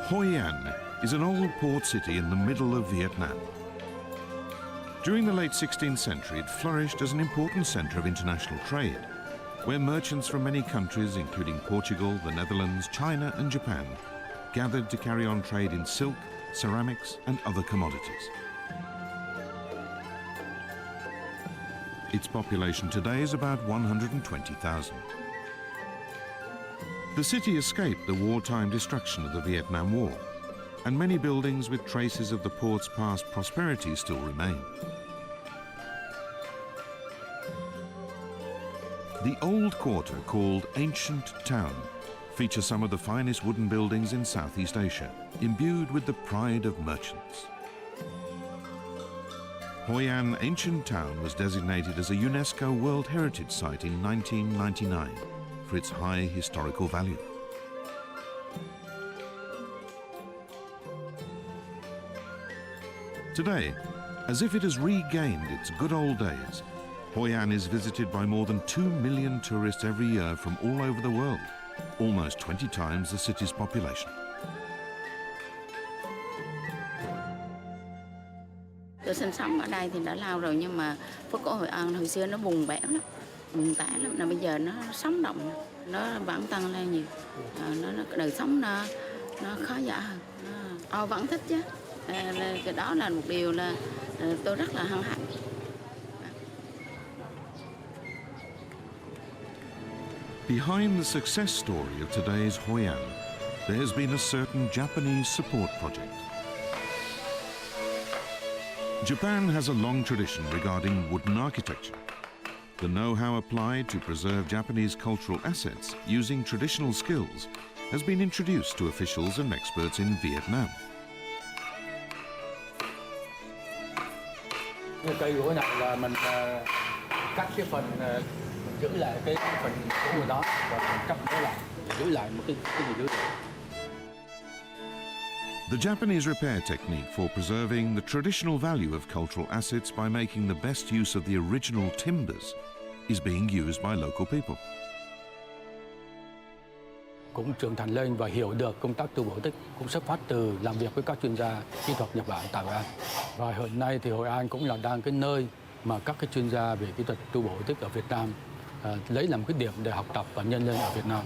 Hoi An is an old port city in the middle of Vietnam. During the late 16th century, it flourished as an important centre of international trade, where merchants from many countries, including Portugal, the Netherlands, China and Japan, gathered to carry on trade in silk, ceramics and other commodities. Its population today is about 120,000. The city escaped the wartime destruction of the Vietnam War, and many buildings with traces of the port's past prosperity still remain. The old quarter, called Ancient Town, features some of the finest wooden buildings in Southeast Asia, imbued with the pride of merchants. Hoi An Ancient Town was designated as a UNESCO World Heritage Site in 1999 for its high historical value. Today, as if it has regained its good old days, Hoi An is visited by more than 2 million tourists every year from all over the world, almost 20 times the city's population. Tôi sinh sống ở đây thì đã lâu rồi, nhưng mà phố cổ Hội An hồi xưa nó buồn bã lắm, buồn tẻ lắm. Là bây giờ nó sống động, nó vẫn tăng lên nhiều, đời sống nó khó dã hơn. Vẫn thích chứ. Cái đó là một điều là tôi rất là hân hạnh. Behind the success story of today's Hoi An, there has been a certain Japanese support project. Japan has a long tradition regarding wooden architecture. The know-how applied to preserve Japanese cultural assets using traditional skills has been introduced to officials and experts in Vietnam. Cây gỗ này là mình cắt cái phần, giữ lại cái phần gỗ đó và mình cắt nó lại, giữ lại một cái gì đó. The Japanese repair technique for preserving the traditional value of cultural assets by making the best use of the original timbers is being used by local people. Cũng trưởng thành lên và hiểu được công tác tu bổ tích, cũng xuất phát từ làm việc với các chuyên gia kỹ thuật Nhật Bản tại Hội An. Và hiện nay thì Hội An cũng là đang cái nơi mà các cái chuyên gia về kỹ thuật tu bổ tích ở Việt Nam lấy làm cái điểm để học tập và nhân lên ở Việt Nam.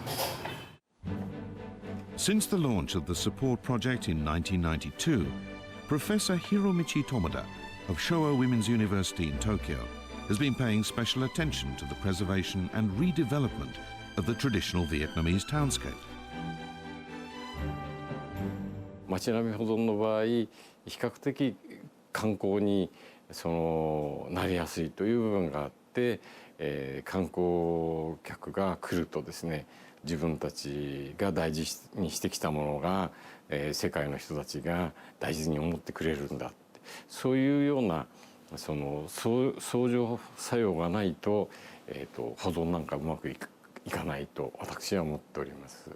Since the launch of the support project in 1992, Professor Hiromichi Tomoda of Showa Women's University in Tokyo has been paying special attention to the preservation and redevelopment of the traditional Vietnamese townscape. 街並み保存の場合、比較的観光になりやすいという部分があって、観光客が来るとですね、自分たちが大事にしてきたものが、世界の人たちが大事に思ってくれるんだって、そういうような相乗作用がないと、保存なんかうまくいかないと私は思っております。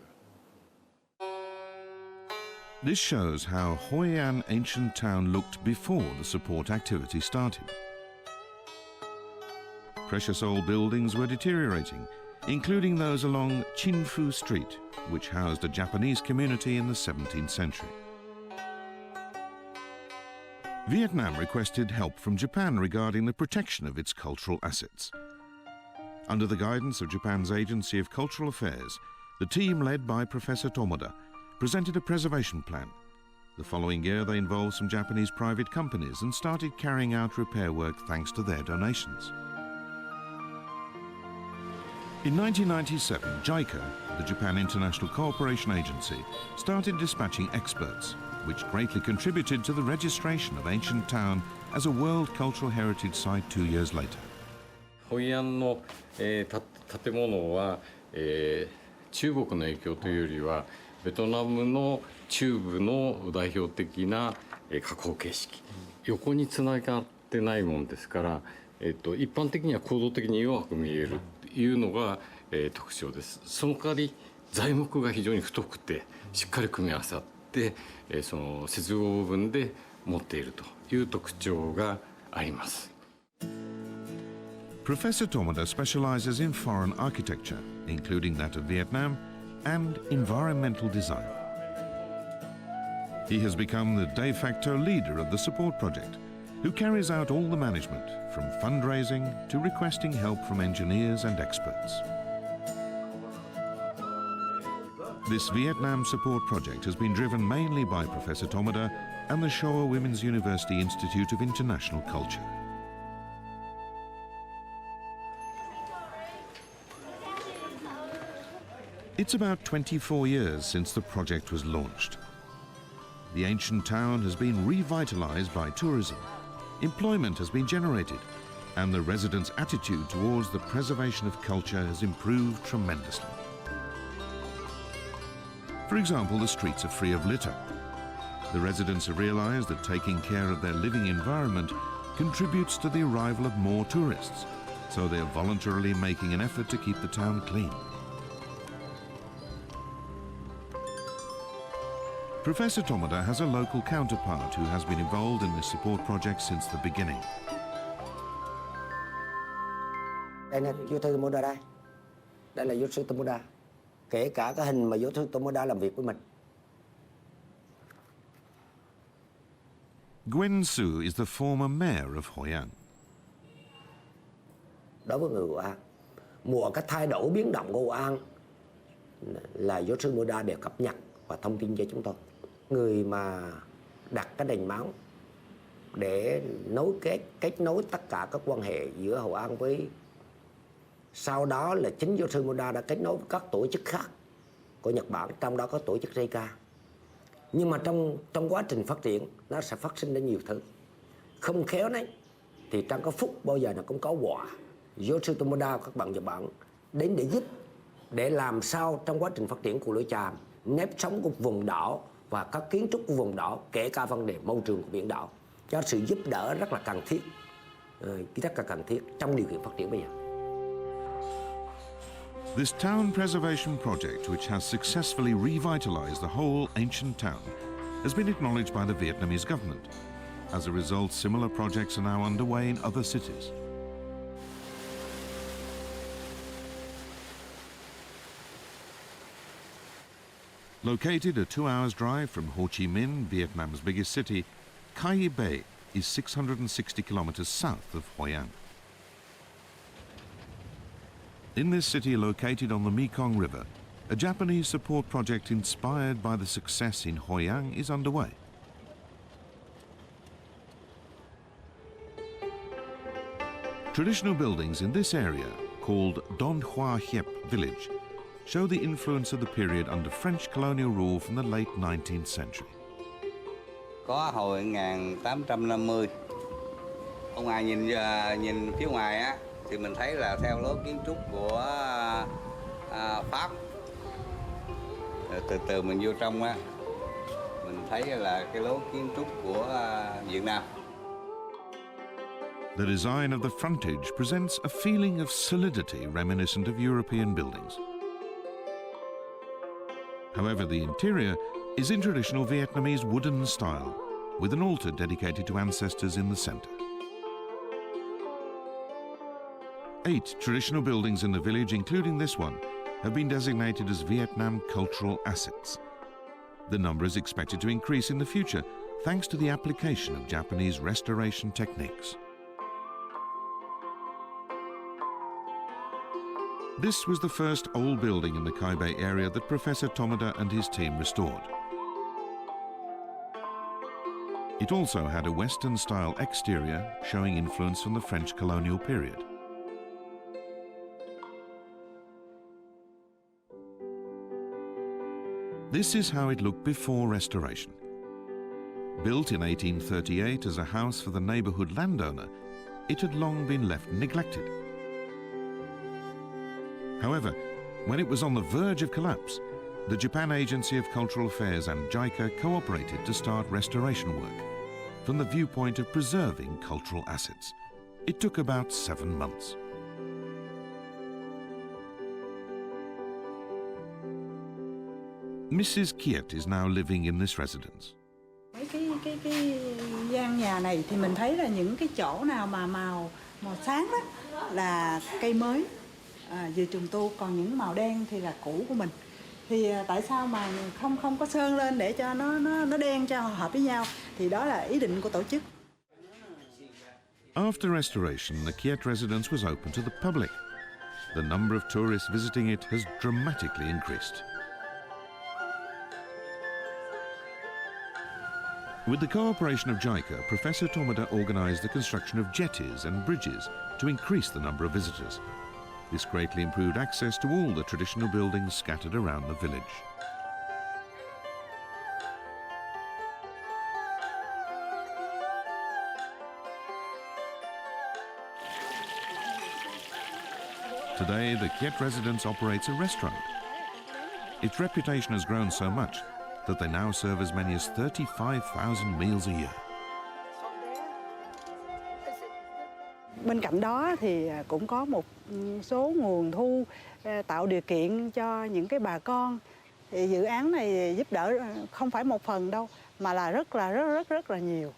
This shows how Hoi An Ancient Town looked before the support activity started. Precious old buildings were deteriorating, including those along Chin Phu Street, which housed a Japanese community in the 17th century. Vietnam requested help from Japan regarding the protection of its cultural assets. Under the guidance of Japan's Agency of Cultural Affairs, the team led by Professor Tomoda presented a preservation plan. The following year, they involved some Japanese private companies and started carrying out repair work thanks to their donations. In 1997, JICA, the Japan International Cooperation Agency, started dispatching experts, which greatly contributed to the registration of Ancient Town as a World Cultural Heritage Site 2 years later. ホイアンの、建物は、中国の影響というよりはベトナムの中部の代表的な、加工形式、横につながってないもんですから、一般的には構造的に弱く見えるというのが、特徴です。その代わり材木が非常に太くてしっかり組み合わさって、その接合部分で持っているという特徴があります。Professor Tomoda specializes in foreign architecture, including that of Vietnam, and environmental design. He has become the de facto leader of the support project, who carries out all the management, from fundraising to requesting help from engineers and experts. This Vietnam support project has been driven mainly by Professor Tomoda and the Showa Women's University Institute of International Culture. It's about 24 years since the project was launched. The ancient town has been revitalized by tourism, employment has been generated, and the residents' attitude towards the preservation of culture has improved tremendously. For example, the streets are free of litter. The residents have realized that taking care of their living environment contributes to the arrival of more tourists, so they are voluntarily making an effort to keep the town clean. Professor Tomoda has a local counterpart who has been involved in this support project since the beginning. Đây là giáo sư Tomoda đây. Đây là giáo sư Tomoda. Kể cả cái hình mà giáo sư Tomoda làm việc với mình. Gwen Su is the former mayor of Hoi An. Đối với người Hội An, mọi cái thay đổi biến động của Hội An là giáo sư Tomoda đều cập nhật và thông tin cho chúng tôi. Người mà đặt cái đèn máu để kết nối tất cả các quan hệ giữa Hội An với, sau đó là chính giáo sư Tomoda đã kết nối với các tổ chức khác của Nhật Bản, trong đó có tổ chức JICA. Nhưng mà trong quá trình phát triển nó sẽ phát sinh ra nhiều thứ. Không khéo đấy thì trong cái phút bao giờ nó cũng có quả. Giáo sư Tomoda các bạn Nhật Bản đến để giúp, để làm sao trong quá trình phát triển của lưỡi tràm, nếp sống của vùng đảo và các kiến trúc của vùng đảo, kể cả vấn đề môi trường của biển đảo, cho sự giúp đỡ rất là cần thiết trong điều kiện phát triển bây giờ. This town preservation project, which has successfully revitalized the whole ancient town, has been acknowledged by the Vietnamese government. As a result, similar projects are now underway in other cities. Located a 2 hours drive from Ho Chi Minh, Vietnam's biggest city, Cai Bay is 660 kilometers south of Hoi An. In this city located on the Mekong River, a Japanese support project inspired by the success in Hoi An is underway. Traditional buildings in this area, called Don Hoa Hiep village, show the influence of the period under French colonial rule from the late 19th century. Có hồi 1850. Ở ngoài nhìn phía ngoài á thì mình thấy là theo lối kiến trúc của Pháp. Từ từ mình vô trong á, mình thấy là cái lối kiến trúc của Việt Nam. The design of the frontage presents a feeling of solidity reminiscent of European buildings. However, the interior is in traditional Vietnamese wooden style, with an altar dedicated to ancestors in the center. 8 traditional buildings in the village, including this one, have been designated as Vietnam cultural assets. The number is expected to increase in the future, thanks to the application of Japanese restoration techniques. This was the first old building in the Cai Bay area that Professor Tomoda and his team restored. It also had a Western-style exterior showing influence from the French colonial period. This is how it looked before restoration. Built in 1838 as a house for the neighborhood landowner, it had long been left neglected. However, when it was on the verge of collapse, the Japan Agency of Cultural Affairs and JICA cooperated to start restoration work from the viewpoint of preserving cultural assets. It took about 7 months. Mrs. Kiet is now living in this residence. Cái gian nhà này thì mình thấy là những cái chỗ nào mà màu sáng đó là cây mới vừa trùng tu, còn những màu đen thì là cũ của mình. thì tại sao mà không có sơn lên để cho nó đen cho hợp với nhau, thì đó là ý định của tổ chức. After restoration, the Kiet residence was open to the public. The number of tourists visiting it has dramatically increased. With the cooperation of JICA, Professor Tomoda organised the construction of jetties and bridges to increase the number of visitors. This greatly improved access to all the traditional buildings scattered around the village. Today, the Kiet residence operates a restaurant. Its reputation has grown so much that they now serve as many as 35,000 meals a year. Bên cạnh đó thì cũng có một số nguồn thu tạo điều kiện cho những cái bà con. Thì dự án này giúp đỡ không phải một phần đâu, mà là rất là nhiều.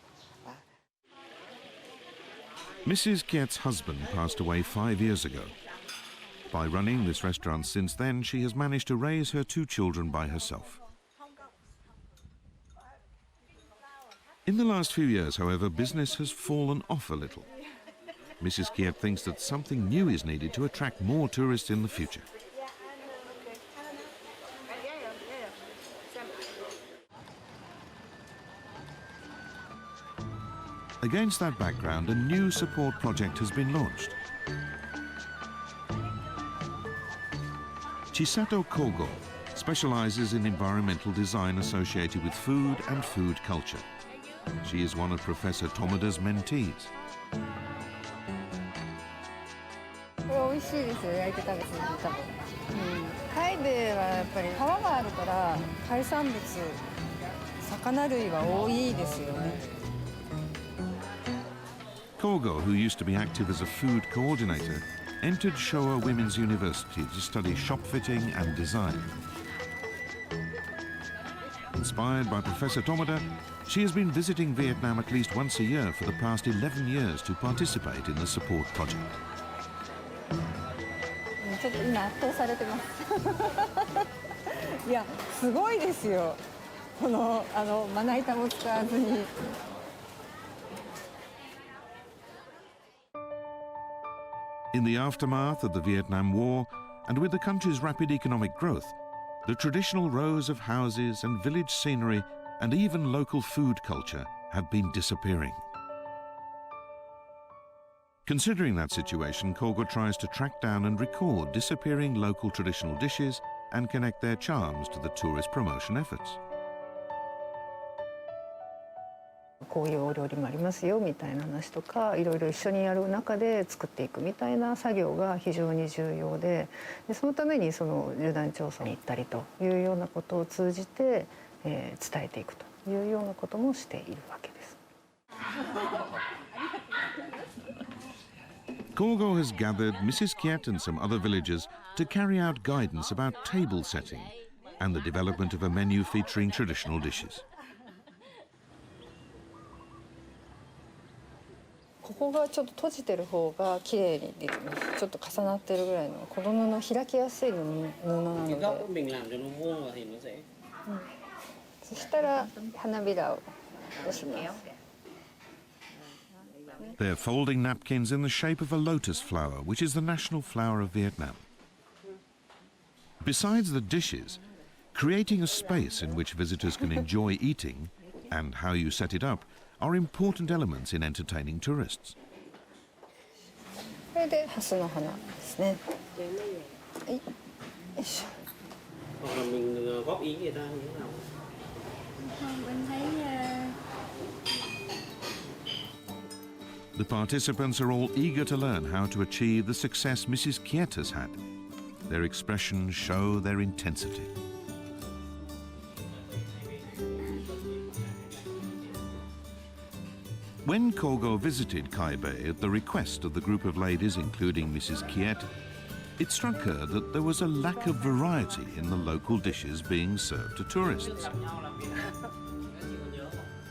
Mrs. Kiet's husband passed away 5 years ago. By running this restaurant since then, she has managed to raise her 2 children by herself. In the last few years, however, business has fallen off a little. Mrs. Kiet thinks that something new is needed to attract more tourists in the future. Against that background, a new support project has been launched. Chisato Kogo specializes in environmental design associated with food and food culture. She is one of Professor Tomoda's mentees. これ美味しいですよ、焼いて食べてると多分。タイベイはやっぱり川があるから海産物、魚類は多いですよね。Kogo, who used to be active as a food coordinator, entered Showa Women's University to study shop fitting and design. Inspired by Professor Tomoda, she has been visiting Vietnam at least once a year for the past 11 years to participate in the support project. ちょっと今圧倒されてます。いや、すごいですよ。このまな板も使わずに。In the aftermath of the Vietnam War, and with the country's rapid economic growth, the traditional rows of houses and village scenery and even local food culture have been disappearing. Considering that situation, Kogo tries to track down and record disappearing local traditional dishes and connect their charms to the tourist promotion efforts. こういうお料理もありますよみたいな話とか、いろいろ一緒にやる中で作っていくみたいな作業が非常に重要で、そのためにその縦断調査に行ったりというようなことを通じて、伝えていくというようなこともしているわけです。Kogo has gathered Mrs. Kiet and some other villagers to carry out guidance about table setting and the development of a menu featuring traditional dishes. ここがちょっと閉じてる方が綺麗にできます。ちょっと重なってるぐらいのこの布開きやすい布なので。そしたら花びらを押します。They're folding napkins in the shape of a lotus flower, which is the national flower of Vietnam. Besides the dishes, creating a space in which visitors can enjoy eating and how you set it up are important elements in entertaining tourists. これでハスの花ですね。はい。よいしょ。Mình góp ý người ta như thế nào? Mình thấy The participants are all eager to learn how to achieve the success Mrs. Kiet has had. Their expressions show their intensity. When Kogo visited Kai Bay at the request of the group of ladies, including Mrs. Kiet, it struck her that there was a lack of variety in the local dishes being served to tourists.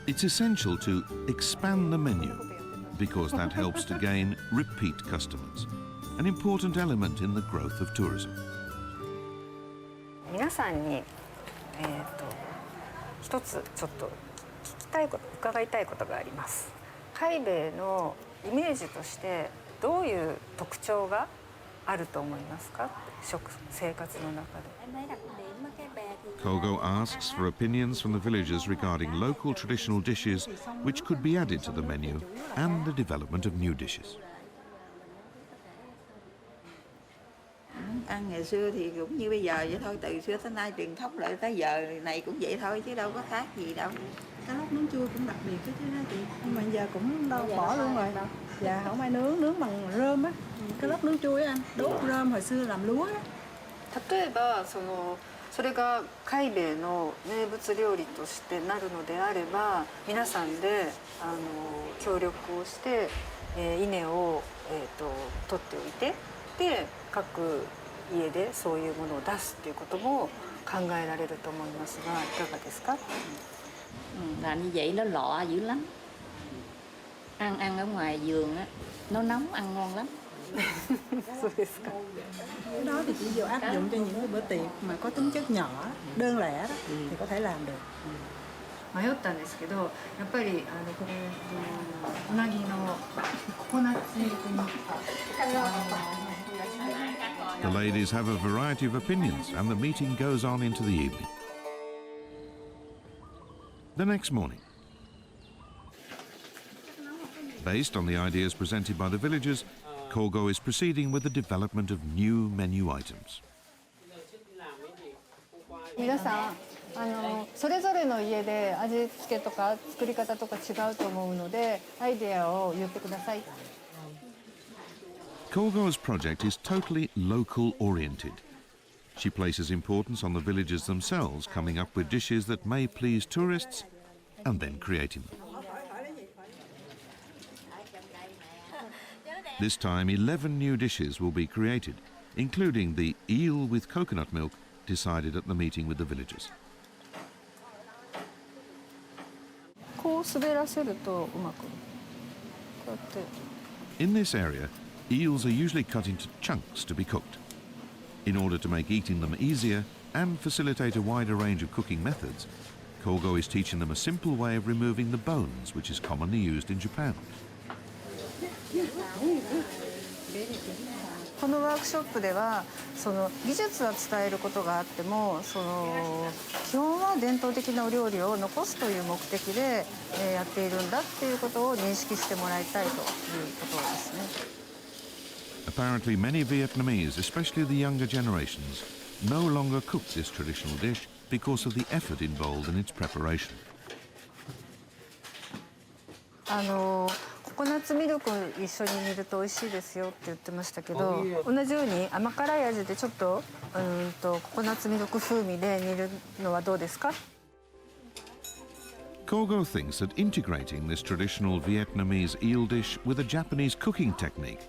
It's essential to expand the menu because that helps to gain repeat customers, an important element in the growth of tourism. 皆さんに、一つちょっと伺いたいことがあります。海米のイメージとしてどういう特徴があると思いますか？生活の中で。Kogo asks for opinions from the villagers regarding local traditional dishes which could be added to the menu and the development of new dishes. Ăn ngày xưa thì cũng như bây giờ vậy thôi, từ xưa tới nay truyền thống lại tới giờ này cũng vậy thôi chứ đâu có khác gì đâu. Cái lóc nướng chua cũng đặc biệt đó chứ đó chị. Nhưng mà giờ cũng đâu bỏ luôn rồi. Dạ không ai nướng bằng rơm á. Cái lóc nướng chua á anh, đốt rơm hồi xưa làm lúa á. 例えばそれが海米の名物料理としてなるのであれば、皆さんで協力をして稲を取っておいて、で各家でそういうものを出すっていうことも考えられると思いますが、いかがですか？ Làm như vậy nó lọ dữ lắm. Ăn ở ngoài vườn á, nó nóng ăn ngon lắm. そうですか。 Cái đó thì chỉ vô áp dụng cho những cái bữa tiệc mà có tính chất nhỏ, đơn lẻ đó thì có thể làm được. 迷ったんですけど、やっぱりうなぎのココナッツミルクに。 The ladies have a variety of opinions and the meeting goes on into the evening. The next morning, based on the ideas presented by the villagers, Kogo is proceeding with the development of new menu items. 皆さんそれぞれの家で味付けとか作り方とか違うと思うので、アイデアを言ってください。 Kogo's project is totally local oriented. She places importance on the villagers themselves coming up with dishes that may please tourists and then creating them. This time 11 new dishes will be created, including the eel with coconut milk decided at the meeting with the villagers. こう滑らせるとうまくこうやって。 In this area, eels are usually cut into chunks to be cooked. In order to make eating them easier and facilitate a wider range of cooking methods, Kogo is teaching them a simple way of removing the bones, which is commonly used in Japan. このワークショップでは技術は伝えることがあっても基本は伝統的なお料理を残すという目的でやっているんだっていうことを認識してもらいたいということですね。 Apparently many Vietnamese, especially the younger generations, no longer cook this traditional dish because of the effort involved in its preparation. ココナッツミルク一緒に煮ると美味しいですよって言ってましたけど、同じように甘辛い味でちょっとココナッツミルク風味で煮るのはどうですか？ Kogo thinks that integrating this traditional Vietnamese eel dish with a Japanese cooking technique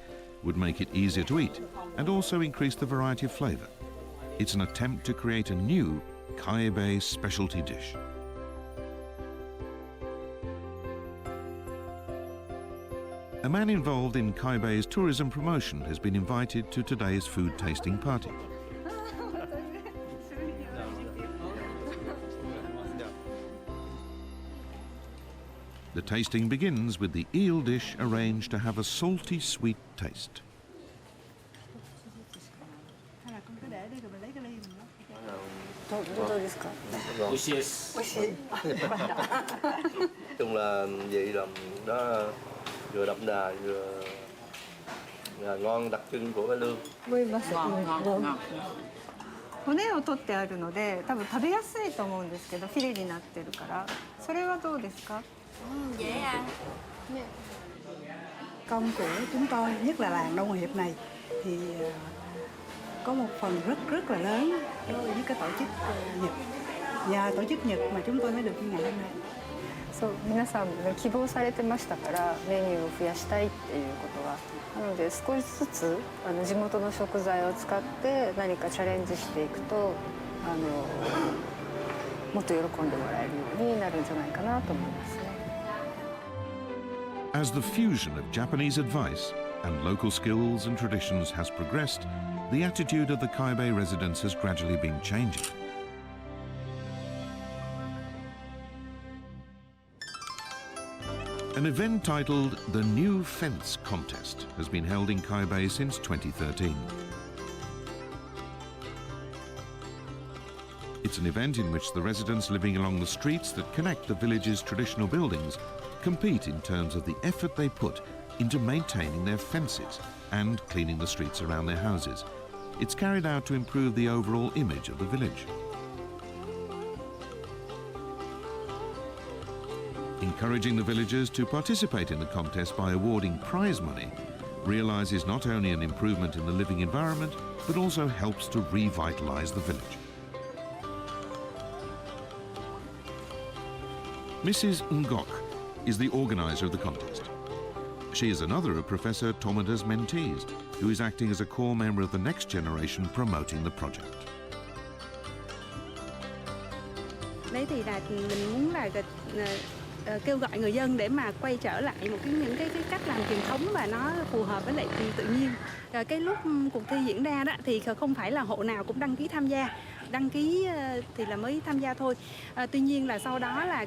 would make it easier to eat and also increase the variety of flavor. It's an attempt to create a new Kaibei specialty dish. A man involved in Kaibei's tourism promotion has been invited to today's food tasting party. The tasting begins with the eel dish arranged to have a salty, sweet taste. どうですか？ 美味しいです。 美味しい。 chung là vị là nó vừa đậm đà vừa là ngon, đặc trưng của cái lương. 骨を取ってあるので多分食べやすいと思うんですけど、フィレになってるから、それはどうですか？ Dễ ăn. Công của chúng tôi, nhất là làng nông nghiệp này, thì có một phần rất là lớn đối với cái tổ chức Nhật. Nhờ tổ chức Nhật mà chúng tôi mới được như ngày hôm nay. そう皆さん希望されてましたからメニューを増やしたいっていうことはなので少しずつ地元の食材を使って何かチャレンジしていくともっと喜んでもらえるようになるんじゃないかなと思いますね。 As the fusion of Japanese advice and local skills and traditions has progressed, the attitude of the Kaibei residents has gradually been changing. An event titled the New Fence Contest has been held in Kaibei since 2013. It's an event in which the residents living along the streets that connect the village's traditional buildings compete in terms of the effort they put into maintaining their fences and cleaning the streets around their houses. It's carried out to improve the overall image of the village. Encouraging the villagers to participate in the contest by awarding prize money realises not only an improvement in the living environment, but also helps to revitalise the village. Mrs. Ngok is the organiser of the contest. She is another of Professor Tomoda's mentees, who is acting as a core member of the next generation promoting the project. Đấy thì là mình muốn là kêu gọi người dân để mà quay trở lại những cái cách làm truyền thống và nó phù hợp với lại tự nhiên. Cái lúc cuộc thi diễn ra đó thì không phải là hộ nào cũng đăng ký tham gia, đăng ký thì là mới tham gia thôi. Tuy nhiên là sau đó là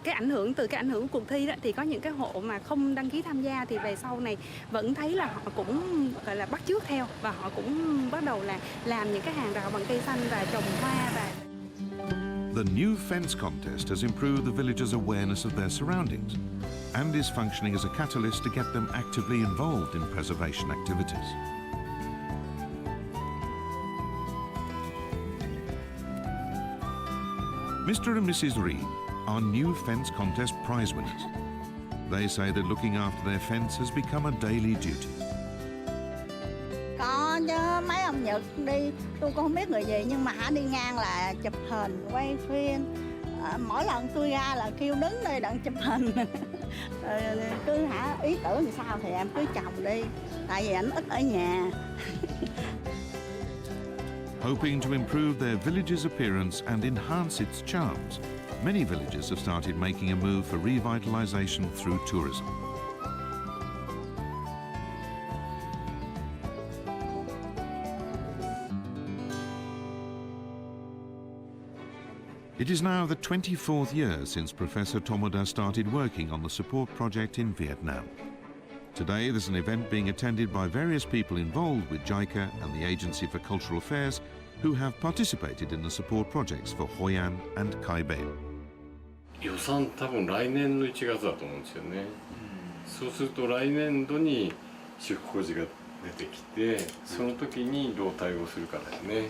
cái ảnh hưởng của cuộc thi đó thì có những cái hộ mà không đăng ký tham gia thì về sau này vẫn thấy là họ cũng gọi là bắt chước theo và họ cũng bắt đầu là làm những cái hàng rào bằng cây xanh và trồng hoa và The new fence contest has improved the villagers' awareness of their surroundings and is functioning as a catalyst to get them actively involved in preservation activities. Mr. and Mrs. Reed are new fence contest prize winners. They say that looking after their fence has become a daily duty. Có chứ, mấy ông Nhật đi, tôi cũng không biết người gì nhưng mà đi ngang là chụp hình, quay phim. Mỗi lần tôi ra là kêu đứng đây đặng chụp hình. Cứ ý tưởng làm sao thì em cứ trồng đi, tại vì ảnh ít ở nhà. Hoping to improve their village's appearance and enhance its charms, many villages have started making a move for revitalisation through tourism. It is now the 24th year since Professor Tomoda started working on the support project in Vietnam. Today there's an event being attended by various people involved with JICA and the Agency for Cultural Affairs who have participated in the support projects for Hoi An and Kai Bei. 予算多分来年の1月だと思うんですよね。そうすると来年度に修復工事が出てきて、その時にどう対応するかですね。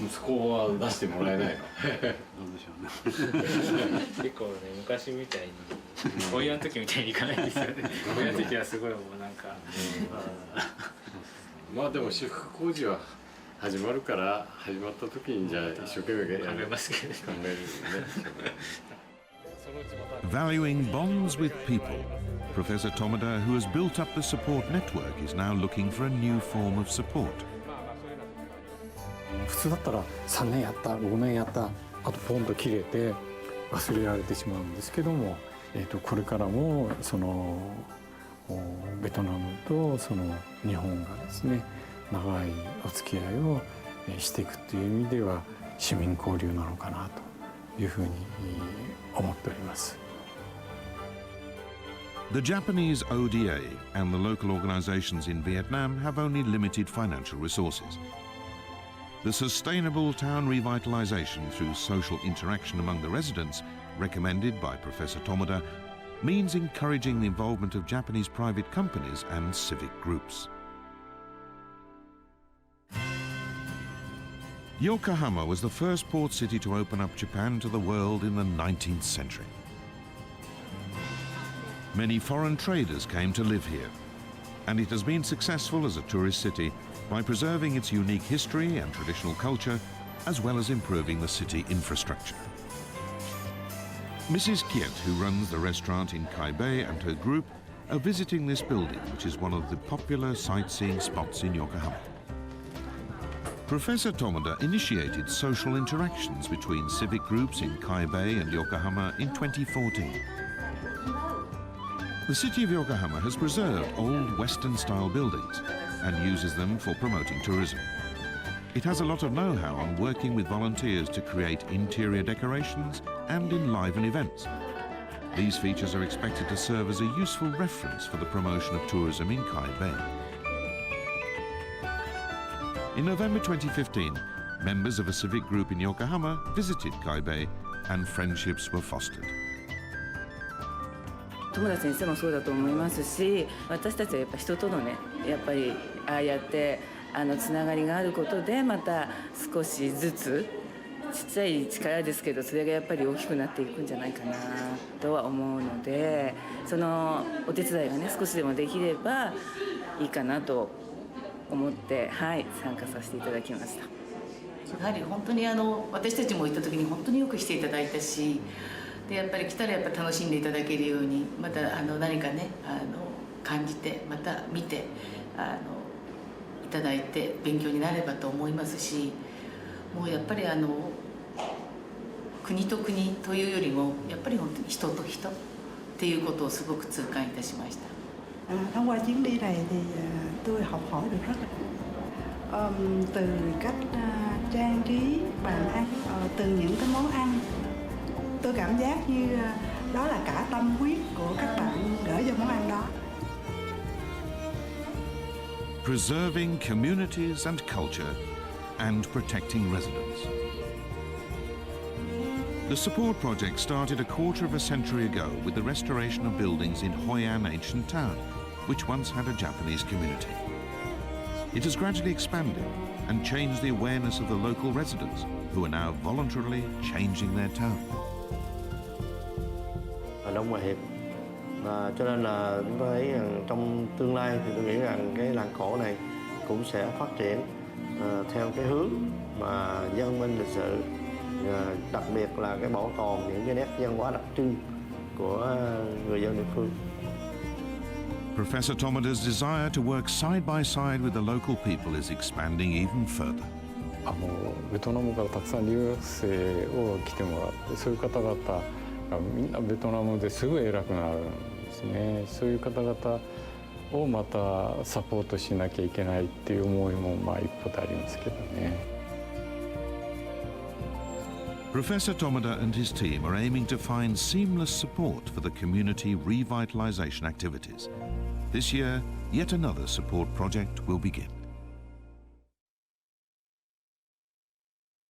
息子は出してもらえないの。どうでしょうね。結構ね昔みたいに親の時みたいにいかないですよね。親の時はすごいもうなんか。まあでも修復工事は始まるから始まった時にじゃあ一生懸命考えますけど考えるね。Valuing bonds with people, Professor Tomoda, who has built up the support network, is now looking for a new form of support. 普通だったら3年やった5年やったあとポンと切れて忘れられてしまうんですけども、これからもそのベトナムとその日本がですね長いお付き合いをしていくという意味では市民交流なのかなというふうに思っております。The Japanese ODA and the local organizations in Vietnam have only limited financial resources. The sustainable town revitalization through social interaction among the residents, recommended by Professor Tomoda, means encouraging the involvement of Japanese private companies and civic groups. Yokohama was the first port city to open up Japan to the world in the 19th century. Many foreign traders came to live here, and it has been successful as a tourist city by preserving its unique history and traditional culture, as well as improving the city infrastructure. Mrs. Kiet, who runs the restaurant in Kai Bei, and her group are visiting this building, which is one of the popular sightseeing spots in Yokohama. Professor Tomoda initiated social interactions between civic groups in Kai Bei and Yokohama in 2014. The city of Yokohama has preserved old Western-style buildings, and uses them for promoting tourism. It has a lot of know-how on working with volunteers to create interior decorations and enliven events. These features are expected to serve as a useful reference for the promotion of tourism in Kai Bay. In November 2015, members of a civic group in Yokohama visited Kai Bay and friendships were fostered. 友田先生もそうだと思いますし、私たちはやっぱ人とのね、やっぱりああやってつながりがあることでまた少しずつちっちゃい力ですけどそれがやっぱり大きくなっていくんじゃないかなとは思うので、そのお手伝いがね少しでもできればいいかなと思って、はい、参加させていただきました。やはり本当に私たちも行った時に本当によくしていただいたし、でやっぱり来たらやっぱ楽しんでいただけるように、また何かね感じてまた見ていただいて勉強になればと思いますし、もうやっぱり国と国というよりもやっぱり本当に人と人っていうことをすごく痛感いたしました。Thông qua chuyến đi này thì tôi học hỏi được rất là từ cách trang trí bàn ăn, từ những cái món ăn. Tôi cảm giác như đó là cả tâm huyết của các bạn gửi cho món ăn đó. Preserving communities and culture and protecting residents. The support project started a quarter of a century ago with the restoration of buildings in Hoi An ancient town, which once had a Japanese community. It has gradually expanded and changed the awareness of the local residents, who are now voluntarily changing their town. Đông Hòa Hiệp, cho nên là chúng tôi thấy rằng trong tương lai thì tôi nghĩ rằng cái làng cổ này cũng sẽ phát triển theo cái hướng mà văn minh lịch sử, đặc biệt là cái bảo tồn những cái nét văn hóa đặc trưng của người dân địa phương. Professor Tomoda's desire to work side by side with the local people is expanding even further. ベトナムからたくさん留学生を来てもらって、そういう方々がみんなベトナムですぐ偉くなるんですね。そういう方々をまたサポートしなきゃいけないっていう思いも一歩でありますけどね。Professor Tomoda and his team are aiming to find seamless support for the community revitalization activities. This year, yet another support project will begin.